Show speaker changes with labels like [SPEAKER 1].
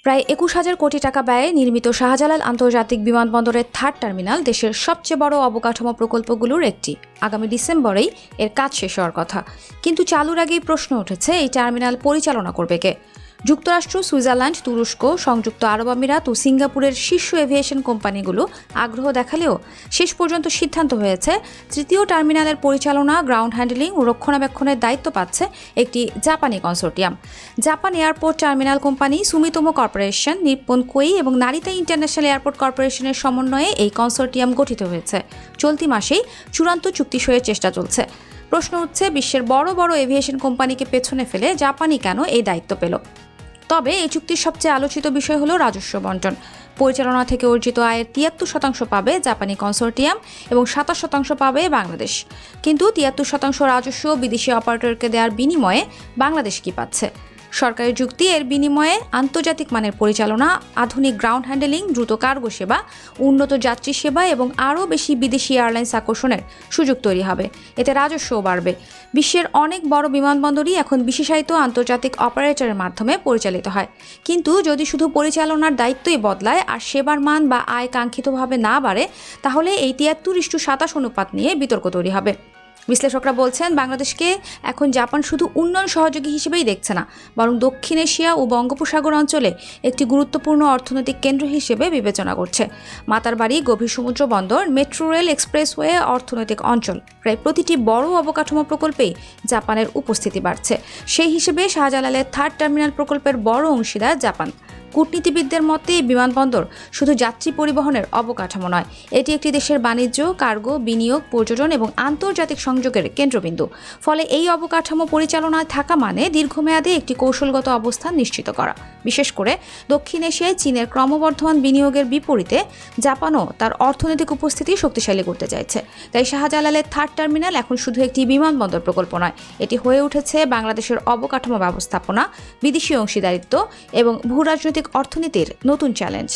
[SPEAKER 1] প্রায় ২১,০০০ কোটি টাকা ব্যয়ে নির্মিত শাহজালাল আন্তর্জাতিক বিমানবন্দরের থার্ড টার্মিনাল দেশের সবচেয়ে বড় অবকাঠামো প্রকল্পগুলোর একটি। আগামী ডিসেম্বরেই এর কাজ শেষ হওয়ার কথা। কিন্তু চালুর আগেই প্রশ্ন উঠেছে, এই টার্মিনাল পরিচালনা করবে কে? যুক্তরাষ্ট্র, সুইজারল্যান্ড, তুরস্ক, সংযুক্ত আরব আমিরাত ও সিঙ্গাপুরের শীর্ষ এভিয়েশন কোম্পানিগুলো আগ্রহ দেখালেও শেষ পর্যন্ত সিদ্ধান্ত হয়েছে তৃতীয় টার্মিনালের পরিচালনা, গ্রাউন্ড হ্যান্ডলিং ও রক্ষণাবেক্ষণের দায়িত্ব পাচ্ছে একটি জাপানি consortium. Japan airport terminal company, Sumitomo corporation, Nippon কোই এবং নারিতা ইন্টারন্যাশনাল এয়ারপোর্ট কর্পোরেশনের সমন্বয়ে এই কনসোর্টিয়াম গঠিত হয়েছে। চলতি মাসেই চূড়ান্ত চুক্তি সইয়ের চেষ্টা চলছে। প্রশ্ন হচ্ছে, বিশ্বের বড় বড় এভিয়েশন কোম্পানিকে পেছনে ফেলে জাপানি কেন এই দায়িত্ব পেল? তবে এই চুক্তির সবচেয়ে আলোচিত বিষয় হলো রাজস্ব বণ্টন। পরিচালনা থেকে অর্জিত আয়ের ৭৩% পাবে জাপানি কনসোর্টিয়াম এবং ২৭% পাবে বাংলাদেশ। কিন্তু ৭৩% রাজস্ব বিদেশি অপারেটরকে দেওয়ার বিনিময়ে বাংলাদেশ কি পাচ্ছে? সরকারি যুক্তি, এর বিনিময়ে আন্তর্জাতিক মানের পরিচালনা, আধুনিক গ্রাউন্ড হ্যান্ডলিং, দ্রুত কার্গো সেবা, উন্নত যাত্রী সেবা এবং আরও বেশি বিদেশি এয়ারলাইন্স আকর্ষণের সুযোগ তৈরি হবে। এতে রাজস্বও বাড়বে। বিশ্বের অনেক বড় বিমানবন্দরই এখন বিশেষায়িত আন্তর্জাতিক অপারেটরের মাধ্যমে পরিচালিত হয়। কিন্তু যদি শুধু পরিচালনার দায়িত্বই বদলায় আর সেবার মান বা আয় কাঙ্ক্ষিতভাবে না বাড়ে, তাহলে এই ৭৩:২৭ অনুপাত নিয়ে বিতর্ক তৈরি হবে। বিশ্লেষকরা বলছেন, বাংলাদেশকে এখন জাপান শুধু উন্নয়ন সহযোগী হিসেবেই দেখছে না, বরং দক্ষিণ এশিয়া ও বঙ্গোপসাগর অঞ্চলে একটি গুরুত্বপূর্ণ অর্থনৈতিক কেন্দ্র হিসেবে বিবেচনা করছে। মাতারবাড়ি, গভীর সমুদ্র বন্দর, মেট্রো রেল, এক্সপ্রেসওয়ে, অর্থনৈতিক অঞ্চল, প্রায় প্রতিটি বড় অবকাঠামো প্রকল্পেই জাপানের উপস্থিতি বাড়ছে। সেই হিসেবে শাহজালালের থার্ড টার্মিনাল প্রকল্পের বড় অংশীদার জাপান। কূটনীতিবিদদের মতে এই বিমানবন্দর শুধু যাত্রী পরিবহনের অবকাঠামো নয়, এটি একটি দেশের বাণিজ্য, কার্গো, বিনিয়োগ, পর্যটন এবং আন্তর্জাতিক সংযোগের কেন্দ্রবিন্দু। ফলে এই অবকাঠামো পরিচালনায় থাকা মানে দীর্ঘমেয়াদে একটি কৌশলগত অবস্থান নিশ্চিত করা। বিশেষ করে দক্ষিণ এশিয়ায় চীনের ক্রমবর্ধমান বিনিয়োগের বিপরীতে জাপানও তার অর্থনৈতিক উপস্থিতি শক্তিশালী করতে চাইছে। তাই শাহজালালের থার্ড টার্মিনাল এখন শুধু একটি বিমানবন্দর প্রকল্প নয়, এটি হয়ে উঠেছে বাংলাদেশের অবকাঠামো ব্যবস্থাপনা, বিদেশি অংশীদারিত্ব এবং ভূরাজনৈতিক অর্থনীতির নতুন চ্যালেঞ্জ।